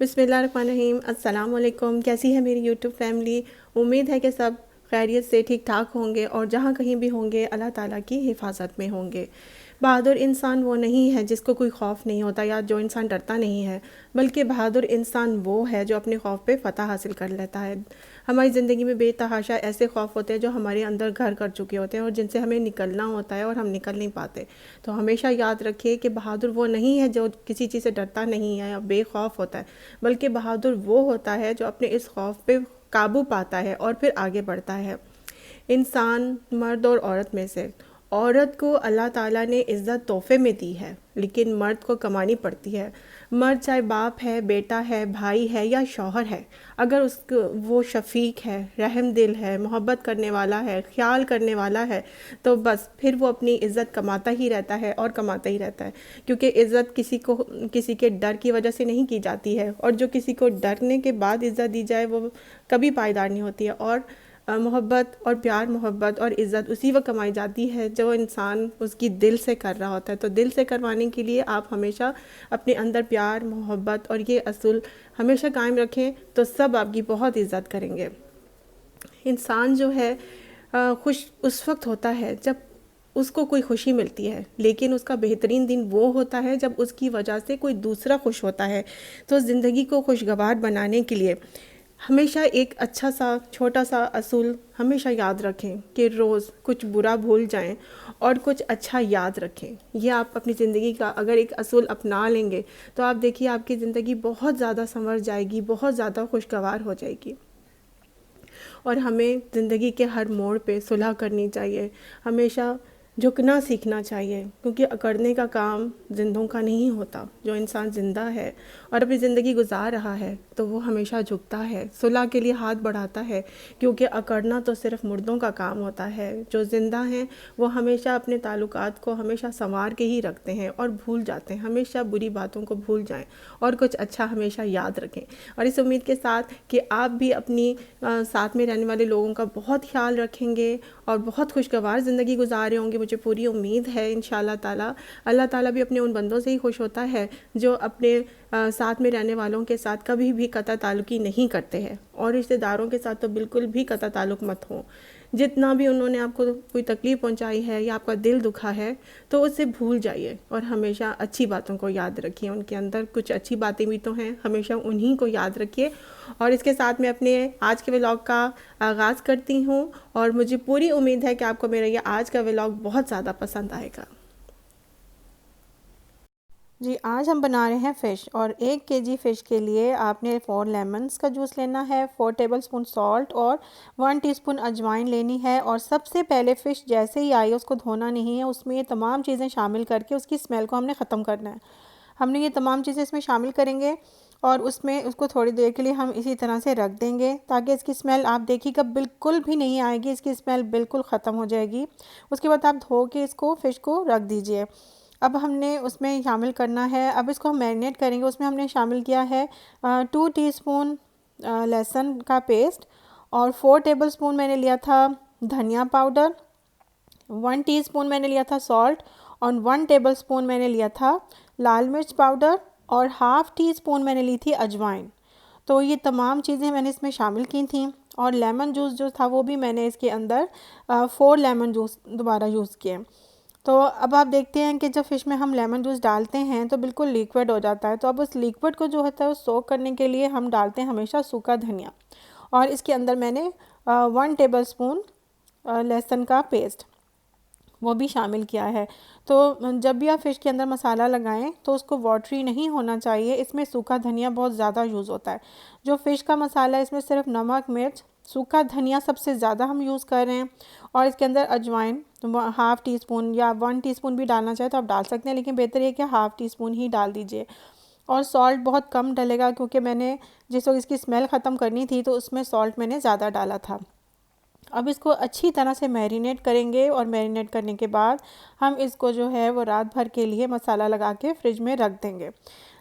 बिस्मिल्लाहिर्रहमानिर्रहीम। अस्सलाम वालेकुम। कैसी है मेरी यूट्यूब फैमिली? उम्मीद है कि सब खैरियत से ठीक ठाक होंगे और जहाँ कहीं भी होंगे अल्लाह ताला की हिफाजत में होंगे। बहादुर इंसान वो नहीं है जिसको कोई खौफ नहीं होता या जो इंसान डरता नहीं है, बल्कि बहादुर इंसान वो है जो अपने खौफ पे फ़तह हासिल कर लेता है। हमारी ज़िंदगी में बेतहाशा ऐसे खौफ होते हैं जो हमारे अंदर घर कर चुके होते हैं और जिनसे हमें निकलना होता है और हम निकल नहीं पाते। तो हमेशा याद रखिए कि बहादुर वो नहीं है जो किसी चीज़ से डरता नहीं है या बेखौफ होता है, बल्कि बहादुर वो होता है जो अपने इस खौफ पे काबू पाता है और फिर आगे बढ़ता है। इंसान, मर्द और औरत में से औरत को अल्लाह ताला ने इज़्ज़त तोहफ़े में दी है, लेकिन मर्द को कमानी पड़ती है। मर्द चाहे बाप है, बेटा है, भाई है या शौहर है, अगर उसको वो शफ़ीक है, रहम दिल है, मोहब्बत करने वाला है, ख्याल करने वाला है, तो बस फिर वो अपनी इज़्ज़त कमाता ही रहता है और कमाता ही रहता है। क्योंकि इज़्ज़त किसी के डर की वजह से नहीं की जाती है, और जो किसी को डरने के बाद इज़्ज़त दी जाए वो कभी पायदार नहीं होती है। और मोहब्बत और प्यार, मोहब्बत और इज़्ज़त उसी वक्त कमाई जाती है जो इंसान उसकी दिल से कर रहा होता है। तो दिल से करवाने के लिए आप हमेशा अपने अंदर प्यार, मोहब्बत और ये असूल हमेशा कायम रखें, तो सब आपकी बहुत इज़्ज़त करेंगे। इंसान जो है खुश उस वक्त होता है जब उसको कोई खुशी मिलती है, लेकिन उसका बेहतरीन दिन वो होता है जब उसकी वजह से कोई दूसरा खुश होता है। तो ज़िंदगी को खुशगवार बनाने के लिए हमेशा एक अच्छा सा छोटा सा असूल हमेशा याद रखें कि रोज़ कुछ बुरा भूल जाएं और कुछ अच्छा याद रखें। ये आप अपनी ज़िंदगी का अगर एक असूल अपना लेंगे तो आप देखिए आपकी ज़िंदगी बहुत ज़्यादा संवर जाएगी, बहुत ज़्यादा खुशगवार हो जाएगी। और हमें ज़िंदगी के हर मोड़ पे सुलह करनी चाहिए, हमेशा झुकना सीखना चाहिए, क्योंकि अकड़ने का काम जिंदों का नहीं होता। जो इंसान ज़िंदा है और अपनी ज़िंदगी गुजार रहा है तो वो हमेशा झुकता है, सुलह के लिए हाथ बढ़ाता है, क्योंकि अकड़ना तो सिर्फ मुर्दों का काम होता है। जो ज़िंदा हैं वो हमेशा अपने ताल्लुकात को हमेशा संवार के ही रखते हैं और भूल जाते हैं, हमेशा बुरी बातों को भूल जाएं और कुछ अच्छा हमेशा याद रखें। और इस उम्मीद के साथ कि आप भी अपनी साथ में रहने वाले लोगों का बहुत ख्याल रखेंगे और बहुत खुशगवार ज़िंदगी गुजार रहे होंगे, मुझे पूरी उम्मीद है इंशाल्लाह ताला। अल्लाह ताला भी अपने उन बंदों से ही खुश होता है जो अपने साथ में रहने वालों के साथ कभी भी कता ताल्लुकी नहीं करते हैं, और रिश्तेदारों के साथ तो बिल्कुल भी कता ताल्लुक मत हो। जितना भी उन्होंने आपको कोई तकलीफ़ पहुंचाई है या आपका दिल दुखा है तो उससे भूल जाइए और हमेशा अच्छी बातों को याद रखिए। उनके अंदर कुछ अच्छी बातें भी तो हैं, हमेशा उन्हीं को याद रखिए। और इसके साथ मैं अपने आज के व्लॉग का आगाज़ करती हूँ और मुझे पूरी उम्मीद है कि आपको मेरा ये आज का व्लॉग बहुत ज़्यादा पसंद आएगा। जी, आज हम बना रहे हैं फ़िश, और 1 केजी फ़िश के लिए आपने 4 लेमन्स का जूस लेना है, 4 टेबलस्पून सॉल्ट और 1 टीस्पून अजवाइन लेनी है। और सबसे पहले फ़िश जैसे ही आई उसको धोना नहीं है, उसमें ये तमाम चीज़ें शामिल करके उसकी स्मेल को हमने ख़त्म करना है। हमने ये तमाम चीज़ें इसमें शामिल करेंगे और उसमें उसको थोड़ी देर के लिए हम इसी तरह से रख देंगे ताकि इसकी स्मेल आप देखिएगा बिल्कुल भी नहीं आएगी, इसकी स्मेल बिल्कुल ख़त्म हो जाएगी। उसके बाद आप धो के इसको फ़िश को रख दीजिए। अब हमने उसमें शामिल करना है, अब इसको हम मैरिनेट करेंगे। उसमें हमने शामिल किया है 2 टीस्पून लहसुन का पेस्ट, और 4 टेबलस्पून मैंने लिया था धनिया पाउडर, 1 टीस्पून मैंने लिया था सॉल्ट, और 1 टेबलस्पून मैंने लिया था लाल मिर्च पाउडर, और हाफ़ टी स्पून मैंने ली थी अजवाइन। तो ये तमाम चीज़ें मैंने इसमें शामिल की थी। और लेमन जूस जो था वो भी मैंने इसके अंदर 4 लेमन जूस दोबारा यूज़ किए। तो अब आप देखते हैं कि जब फ़िश में हम लेमन जूस डालते हैं तो बिल्कुल लिक्विड हो जाता है। तो अब उस लिक्विड को जो होता है वो सोक करने के लिए हम डालते हैं हमेशा सूखा धनिया, और इसके अंदर मैंने 1 टेबलस्पून लहसुन का पेस्ट वो भी शामिल किया है। तो जब भी आप फ़िश के अंदर मसाला लगाएं तो उसको वाटरी नहीं होना चाहिए, इसमें सूखा धनिया बहुत ज़्यादा यूज़ होता है। जो फ़िश का मसाला है इसमें सिर्फ नमक, मिर्च, सूखा धनिया सबसे ज़्यादा हम यूज़ कर रहे हैं, और इसके अंदर अजवाइन हाफ़ टी स्पून या 1 टीस्पून भी डालना चाहे तो आप डाल सकते हैं, लेकिन बेहतर है कि हाफ़ टी स्पून ही डाल दीजिए। और सॉल्ट बहुत कम डलेगा क्योंकि मैंने जिस वक्त इसकी स्मेल ख़त्म करनी थी तो उसमें सॉल्ट मैंने ज़्यादा डाला था। अब इसको अच्छी तरह से मैरिनेट करेंगे, और मैरिनेट करने के बाद हम इसको जो है वो रात भर के लिए मसाला लगा के फ्रिज में रख देंगे।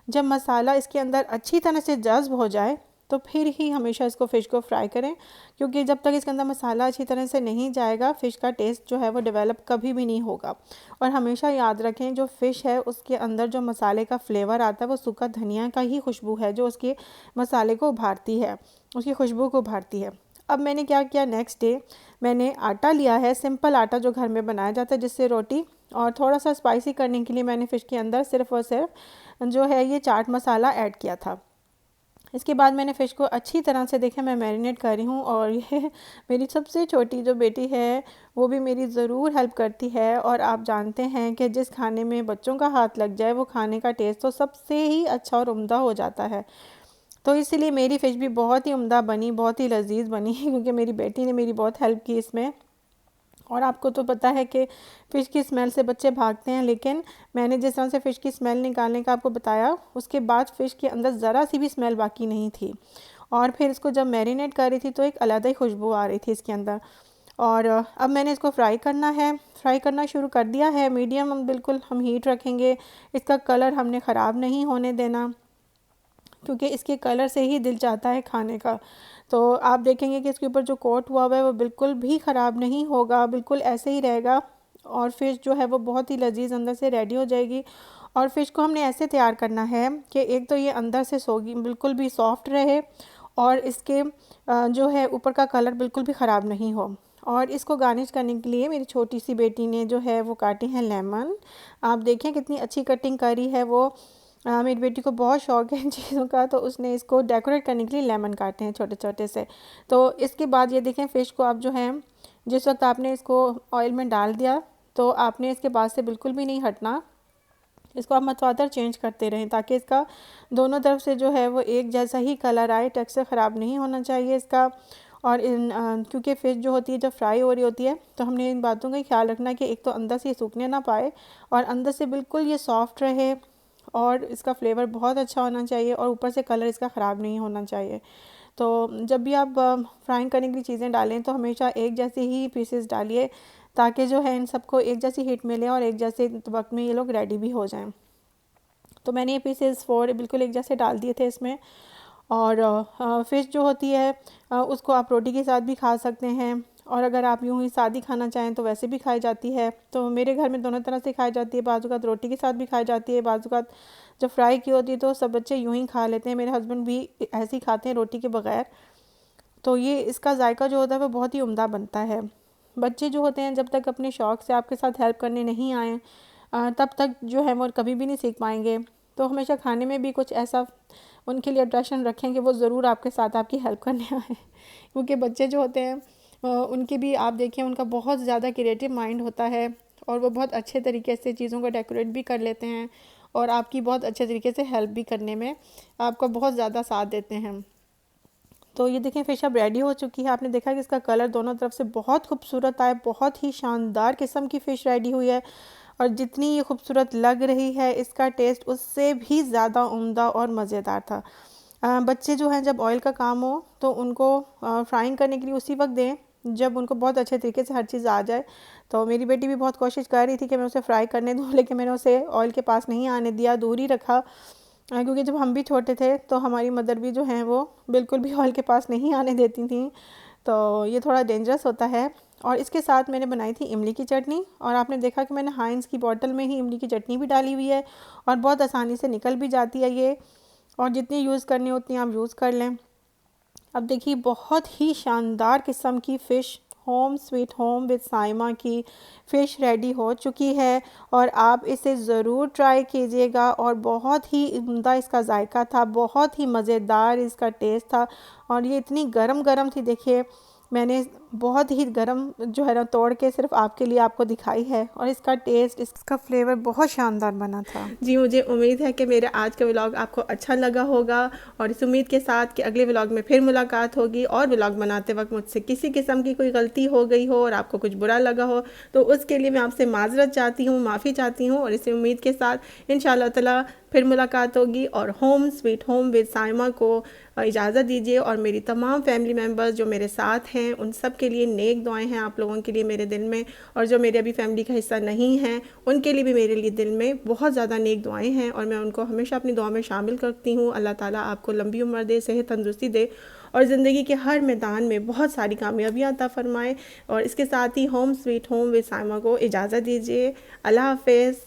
जब मसाला इसके अंदर अच्छी तरह से जज़्ब हो जाए तो फिर ही हमेशा इसको फ़िश को फ्राई करें, क्योंकि जब तक इसके अंदर मसाला अच्छी तरह से नहीं जाएगा फ़िश का टेस्ट जो है वो डेवलप कभी भी नहीं होगा। और हमेशा याद रखें जो फ़िश है उसके अंदर जो मसाले का फ्लेवर आता है वो सूखा धनिया का ही खुशबू है जो उसके मसाले को उभारती है, उसकी खुशबू को उभारती है। अब मैंने क्या किया, नेक्स्ट डे मैंने आटा लिया है, सिंपल आटा जो घर में बनाया जाता है जिससे रोटी, और थोड़ा सा स्पाइसी करने के लिए मैंने फ़िश के अंदर सिर्फ़ और सिर्फ जो है ये चाट मसाला ऐड किया था। इसके बाद मैंने फ़िश को अच्छी तरह से देखा मैं मैरिनेट कर रही हूँ, और ये मेरी सबसे छोटी जो बेटी है वो भी मेरी ज़रूर हेल्प करती है। और आप जानते हैं कि जिस खाने में बच्चों का हाथ लग जाए वो खाने का टेस्ट तो सबसे ही अच्छा और उम्दा हो जाता है। तो इसीलिए मेरी फ़िश भी बहुत ही उम्दा बनी, बहुत ही लजीज बनी क्योंकि मेरी बेटी ने मेरी बहुत हेल्प की इसमें। और आपको तो पता है कि फ़िश की स्मेल से बच्चे भागते हैं, लेकिन मैंने जिस तरह से फ़िश की स्मेल निकालने का आपको बताया उसके बाद फ़िश के अंदर ज़रा सी भी स्मेल बाकी नहीं थी। और फिर इसको जब मैरिनेट कर रही थी तो एक अलग ही खुशबू आ रही थी इसके अंदर। और अब मैंने इसको फ्राई करना है, फ्राई करना शुरू कर दिया है। मीडियम हम बिल्कुल हम हीट रखेंगे, इसका कलर हमने ख़राब नहीं होने देना, क्योंकि इसके कलर से ही दिल चाहता है खाने का। तो आप देखेंगे कि इसके ऊपर जो कोट हुआ हुआ है वो बिल्कुल भी ख़राब नहीं होगा, बिल्कुल ऐसे ही रहेगा। और फ़िश जो है वो बहुत ही लजीज अंदर से रेडी हो जाएगी। और फ़िश को हमने ऐसे तैयार करना है कि एक तो ये अंदर से सोगी बिल्कुल भी सॉफ्ट रहे, और इसके जो है ऊपर का कलर बिल्कुल भी ख़राब नहीं हो। और इसको गार्निश करने के लिए मेरी छोटी सी बेटी ने जो है वो काटी है लेमन। आप देखें कितनी अच्छी कटिंग करी है वो। मेरी बेटी को बहुत शौक़ है इन चीज़ों का, तो उसने इसको डेकोरेट करने के लिए लेमन काटे हैं छोटे छोटे से। तो इसके बाद ये देखें फ़िश को आप जो है जिस वक्त आपने इसको ऑयल में डाल दिया तो आपने इसके पास से बिल्कुल भी नहीं हटना। इसको आप मतवादर चेंज करते रहें ताकि इसका दोनों तरफ से जो है वो एक जैसा ही कलर आए, टेक्सचर ख़राब नहीं होना चाहिए इसका। और क्योंकि फ़िश जो होती है जब फ्राई हो रही होती है तो हमने इन बातों का ख्याल रखना कि एक तो अंदर से ये सूखने ना पाए और अंदर से बिल्कुल ये सॉफ्ट रहे, और इसका फ्लेवर बहुत अच्छा होना चाहिए, और ऊपर से कलर इसका ख़राब नहीं होना चाहिए। तो जब भी आप फ्राइंग करने की चीज़ें डालें तो हमेशा एक जैसे ही पीसेस डालिए ताकि जो है इन सबको एक जैसी हीट मिले और एक जैसे वक्त में ये लोग रेडी भी हो जाएं। तो मैंने ये पीसेस 4 बिल्कुल एक जैसे डाल दिए थे इसमें। और फ़िश जो होती है उसको आप रोटी के साथ भी खा सकते हैं, और अगर आप यूँ ही सादी खाना चाहें तो वैसे भी खाई जाती है। तो मेरे घर में दोनों तरह से खाई जाती है, बाज़ औक़ात रोटी के साथ भी खाई जाती है, बाज़ औक़ात जब फ्राई की होती है तो सब बच्चे यूँ ही खा लेते हैं। मेरे हस्बैंड भी ऐसे ही खाते हैं रोटी के बग़ैर। तो ये इसका जायका जो होता है वो बहुत ही उम्दा बनता है। बच्चे जो होते हैं जब तक अपने शौक़ से आपके साथ हेल्प करने नहीं आए तब तक जो है वो कभी भी नहीं सीख पाएंगे। तो हमेशा खाने में भी कुछ ऐसा उनके लिए अट्रैक्शन रखें कि वो ज़रूर आपके साथ आपकी हेल्प करने आए क्योंकि बच्चे जो होते हैं उनकी भी आप देखें उनका बहुत ज़्यादा क्रिएटिव माइंड होता है, और वो बहुत अच्छे तरीके से चीज़ों को डेकोरेट भी कर लेते हैं और आपकी बहुत अच्छे तरीके से हेल्प भी करने में आपका बहुत ज़्यादा साथ देते हैं। तो ये देखें फ़िश अब रेडी हो चुकी है। आपने देखा कि इसका कलर दोनों तरफ से बहुत खूबसूरत आया, बहुत ही शानदार किस्म की फ़िश रेडी हुई है, और जितनी ये खूबसूरत लग रही है इसका टेस्ट उससे भी ज़्यादा उम्दा और मज़ेदार था। बच्चे जो हैं जब ऑयल का काम हो तो उनको फ्राइंग करने के लिए उसी वक्त दें जब उनको बहुत अच्छे तरीके से हर चीज़ आ जाए। तो मेरी बेटी भी बहुत कोशिश कर रही थी कि मैं उसे फ्राई करने दूँ, लेकिन मैंने उसे ऑयल के पास नहीं आने दिया, दूर ही रखा, क्योंकि जब हम भी छोटे थे तो हमारी मदर भी जो हैं वो बिल्कुल भी ऑयल के पास नहीं आने देती थी। तो ये थोड़ा डेंजरस होता है। और इसके साथ मैंने बनाई थी इमली की चटनी, और आपने देखा कि मैंने हाइंस की बॉटल में ही इमली की चटनी भी डाली हुई है, और बहुत आसानी से निकल भी जाती है ये, और जितनी यूज़ करनी होती हैं आप यूज़ कर लें। अब देखिए बहुत ही शानदार किस्म की fish home sweet home with Saima की फ़िश रेडी हो चुकी है, और आप इसे ज़रूर ट्राई कीजिएगा। और बहुत ही उम्दा इसका जायका था, बहुत ही मज़ेदार इसका टेस्ट था, और ये इतनी गरम गरम थी। देखिए मैंने बहुत ही गरम जो है ना तोड़ के सिर्फ आपके लिए आपको दिखाई है, और इसका टेस्ट इसका फ्लेवर बहुत शानदार बना था। जी मुझे उम्मीद है कि मेरा आज का व्लॉग आपको अच्छा लगा होगा, और इस उम्मीद के साथ कि अगले व्लॉग में फिर मुलाकात होगी। और व्लॉग बनाते वक्त मुझसे किसी किस्म की कोई गलती हो गई हो और आपको कुछ बुरा लगा हो तो उसके लिए मैं आपसे माज़रत चाहती हूँ, माफ़ी चाहती हूँ। और इसी उम्मीद के साथ इंशाअल्लाह ताला फिर मुलाकात होगी, और home sweet home with Saima को इजाज़त दीजिए और मेरी तमाम फैमिली मेम्बर्स जो मेरे साथ हैं उन सब के लिए नेक दुआएं हैं आप लोगों के लिए मेरे दिल में, और जो मेरे अभी फैमिली का हिस्सा नहीं हैं उनके लिए भी मेरे लिए दिल में बहुत ज़्यादा नेक दुआएं हैं और मैं उनको हमेशा अपनी दुआ में शामिल करती हूँ। अल्लाह ताला आपको लंबी उम्र दे, सेहत तंदुरुस्ती दे और ज़िंदगी के हर मैदान में बहुत सारी कामयाबियाँ अता फ़रमाए। और इसके साथ ही home sweet home with Saima को इजाज़त दीजिए। अल्लाह हाफ़िज़।